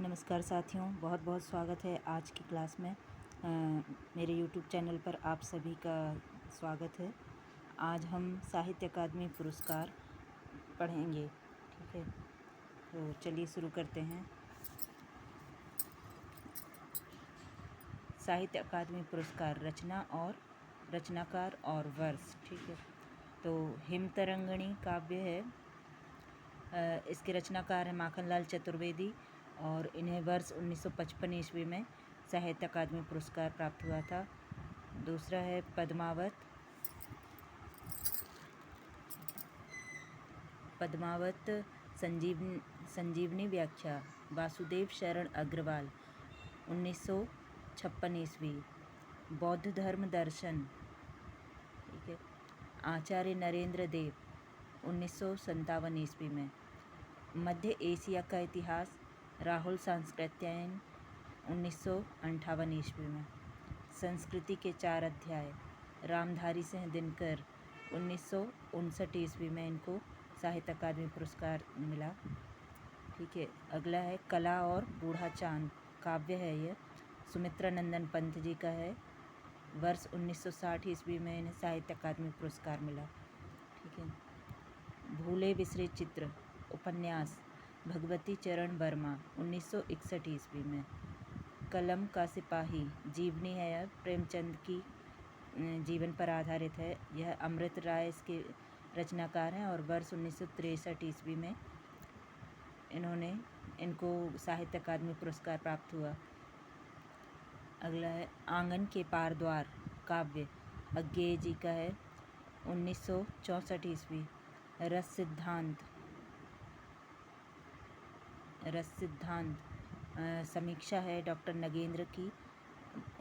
नमस्कार साथियों, बहुत बहुत स्वागत है आज की क्लास में। मेरे YouTube चैनल पर आप सभी का स्वागत है। आज हम साहित्य अकादमी पुरस्कार पढ़ेंगे, ठीक है। तो चलिए शुरू करते हैं। साहित्य अकादमी पुरस्कार रचना और रचनाकार और वर्ष, ठीक है। तो हिमतरंगिणी काव्य है। इसके रचनाकार हैं माखनलाल चतुर्वेदी और इन्हें वर्ष 1955 ईस्वी में साहित्य अकादमी पुरस्कार प्राप्त हुआ था। दूसरा है पद्मावत संजीवनी व्याख्या वासुदेव शरण अग्रवाल 1956 ईस्वी। बौद्ध धर्म दर्शन, ठीक है, आचार्य नरेंद्र देव 1957 ईस्वी में। मध्य एशिया का इतिहास राहुल सांस्कृत्यायन 1958 ईस्वी में। संस्कृति के 4 अध्याय रामधारी सिंह दिनकर 1959 ईस्वी में इनको साहित्य अकादमी पुरस्कार मिला, ठीक है। अगला है कला और बूढ़ा चांद काव्य है, यह सुमित्रा नंदन पंत जी का है। वर्ष 1960 ईस्वी में इन्हें साहित्य अकादमी पुरस्कार मिला, ठीक है। भूले बिसरे चित्र उपन्यास भगवती चरण वर्मा 1961 ईस्वी में। कलम का सिपाही जीवनी है, यह प्रेमचंद की जीवन पर आधारित है। यह अमृत राय इसके रचनाकार हैं और वर्ष 1963 ईस्वी में इनको साहित्य अकादमी पुरस्कार प्राप्त हुआ। अगला है आंगन के पार द्वार काव्य अज्ञेय जी का है 1964 ईस्वी। रस सिद्धांत समीक्षा है डॉक्टर नगेंद्र की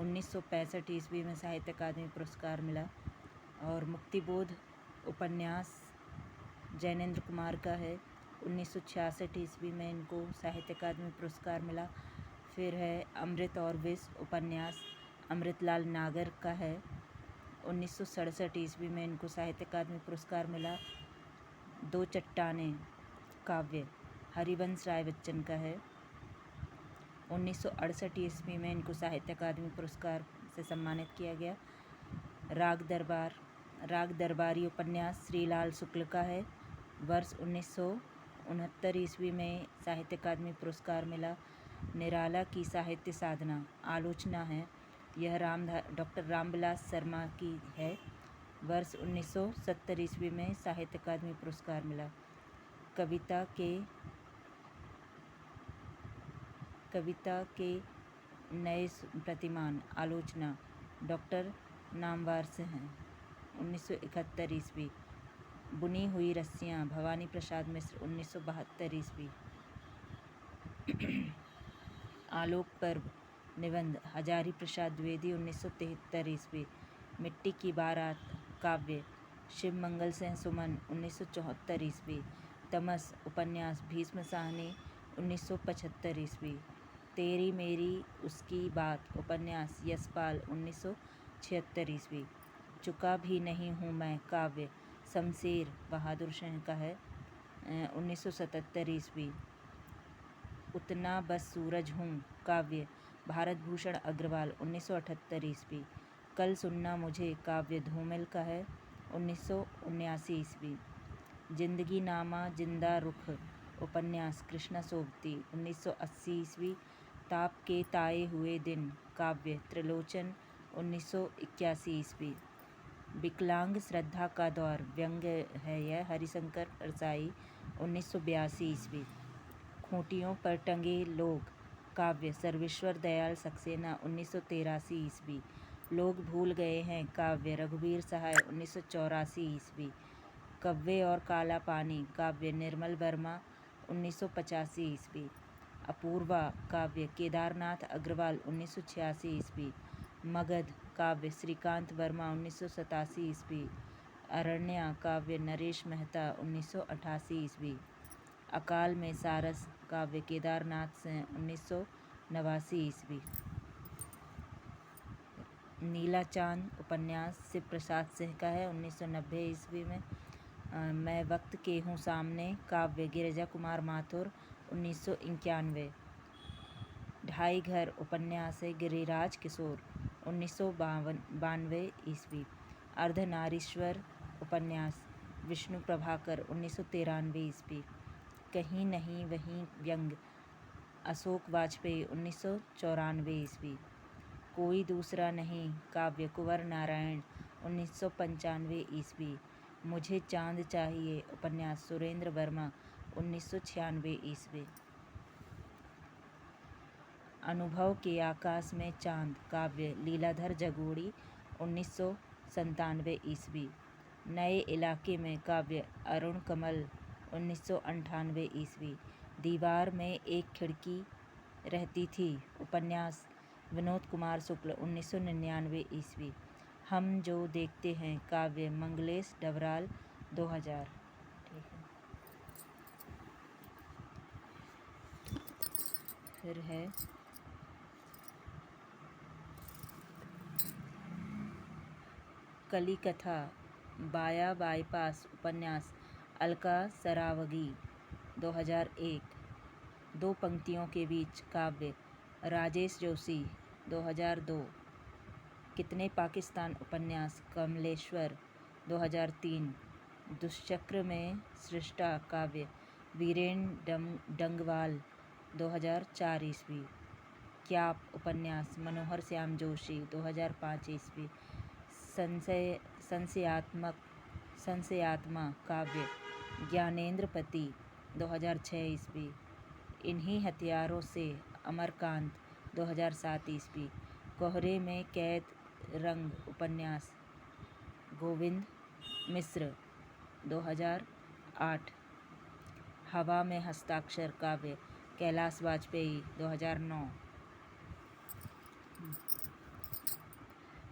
1965 ईस्वी में साहित्य अकादमी पुरस्कार मिला। और मुक्तिबोध उपन्यास जैनेन्द्र कुमार का है 1966 ईस्वी में इनको साहित्य अकादमी पुरस्कार मिला। फिर है अमृत और विष उपन्यास अमृतलाल नागर का है 1967 ईस्वी में इनको साहित्य अकादमी पुरस्कार मिला। दो चट्टानें काव्य हरिवंश राय बच्चन का है 1968 ईस्वी में इनको साहित्य अकादमी पुरस्कार से सम्मानित किया गया। राग दरबारी उपन्यास श्रीलाल शुक्ल का है। वर्ष 1969 ईस्वी में साहित्य अकादमी पुरस्कार मिला। निराला की साहित्य साधना आलोचना है, यह डॉक्टर रामविलास शर्मा की है। वर्ष 1970 ईस्वी में साहित्य अकादमी पुरस्कार मिला। कविता के नए प्रतिमान आलोचना डॉक्टर नामवर सिंह 1971 ईस्वी। बुनी हुई रस्सियाँ भवानी प्रसाद मिश्र 1972 ईस्वी। आलोक पर्व निबंध हजारी प्रसाद द्विवेदी 1973 ईस्वी। मिट्टी की बारात काव्य शिव मंगल सिंह सुमन 1974 ईस्वी। तमस उपन्यास भीष्म साहनी 1975 ईस्वी। तेरी मेरी उसकी बात उपन्यास यशपाल 1976 ईस्वी। चुका भी नहीं हूँ मैं काव्य शमशेर बहादुर शाह का है 1977 ईस्वी। उतना बस सूरज हूँ काव्य भारत भूषण अग्रवाल 1978 ईस्वी। कल सुनना मुझे काव्य धूमिल का है 1979 ईस्वी। जिंदगी नामा जिंदा रुख उपन्यास कृष्णा सोबती 1980 ईस्वी। ताप के ताए हुए दिन काव्य त्रिलोचन 1981 ईस्वी। विकलांग श्रद्धा का दौर व्यंग्य है, यह हरिशंकर परसाई 1982 ईस्वी। खूंटियों पर टंगे लोग काव्य सर्वेश्वर दयाल सक्सेना 1983 ईस्वी। लोग भूल गए हैं काव्य रघुवीर सहाय 1984 ईस्वी। कव्वे और काला पानी काव्य निर्मल वर्मा 1985 ईस्वी। अपूर्वा काव्य केदारनाथ अग्रवाल 1986 ईस्वी। मगध काव्य श्रीकांत वर्मा 1987 ईस्वी। अरण्या काव्य नरेश मेहता 1988 ईस्वी। अकाल में सारस काव्य केदारनाथ सिंह 1989 ईस्वी। नीला चांद उपन्यास शिव प्रसाद सिंह का है 1990 ईस्वी में। मैं वक्त के हूँ सामने काव्य गिरिजा कुमार माथुर 1991। ढाई घर उपन्यास है गिरिराज किशोर 1992 ईस्वी। अर्धनारीश्वर उपन्यास विष्णु प्रभाकर 1993 ईस्वी। कहीं नहीं वहीं व्यंग अशोक वाजपेयी 1994 ईस्वी। कोई दूसरा नहीं काव्य कुंवर नारायण 1995 ईस्वी। मुझे चांद चाहिए उपन्यास सुरेंद्र वर्मा 1996 ईस्वी। अनुभव के आकाश में चांद काव्य लीलाधर जगोड़ी 1997 ईस्वी। नए इलाके में काव्य अरुण कमल 1998 ईस्वी। दीवार में एक खिड़की रहती थी उपन्यास विनोद कुमार शुक्ल 1999 ईस्वी। हम जो देखते हैं काव्य मंगलेश डबराल 2000। ठीक है, फिर है कली कथा बाया बाईपास उपन्यास अलका सरावगी 2001। दो पंक्तियों के बीच काव्य राजेश जोशी 2002। कितने पाकिस्तान उपन्यास कमलेश्वर 2003। दुष्चक्र में सृष्टा काव्य वीरेन डंगवाल 2004 ईस्वी। क्याप उपन्यास मनोहर श्याम जोशी 2005 ईस्वी। संशयात्मा काव्य ज्ञानेंद्र पति 2006 ईस्वी। इन्हीं हथियारों से अमरकांत 2007 ईस्वी। कोहरे में कैद रंग उपन्यास गोविंद मिश्र 2008। हवा में हस्ताक्षर काव्य कैलाश वाजपेयी 2009।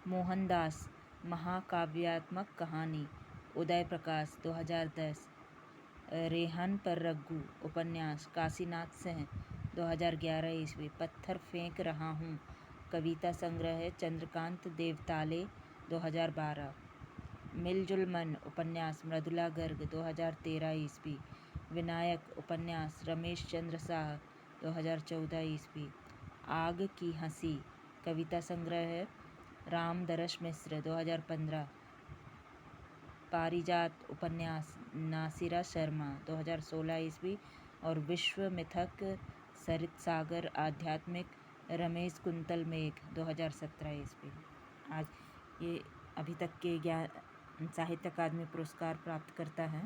मोहनदास महाकाव्यात्मक कहानी उदय प्रकाश 2010। रेहान पर रग्गू उपन्यास काशीनाथ सिंह 2011 ईस्वी। पत्थर फेंक रहा हूँ कविता संग्रह चंद्रकांत देवताले 2012। मिलजुल मन उपन्यास मृदुला गर्ग 2013 ईस्वी। विनायक उपन्यास रमेश चंद्र शाह 2014 ईस्वी। आग की हंसी कविता संग्रह राम दरश मिश्र 2015। पारिजात उपन्यास नासिरा शर्मा 2016 ईस्वी। और विश्व मिथक सरित सागर आध्यात्मिक रमेश कुंतल मेघ 2017 ईस्वी। आज ये अभी तक के साहित्य अकादमी पुरस्कार प्राप्त करता है।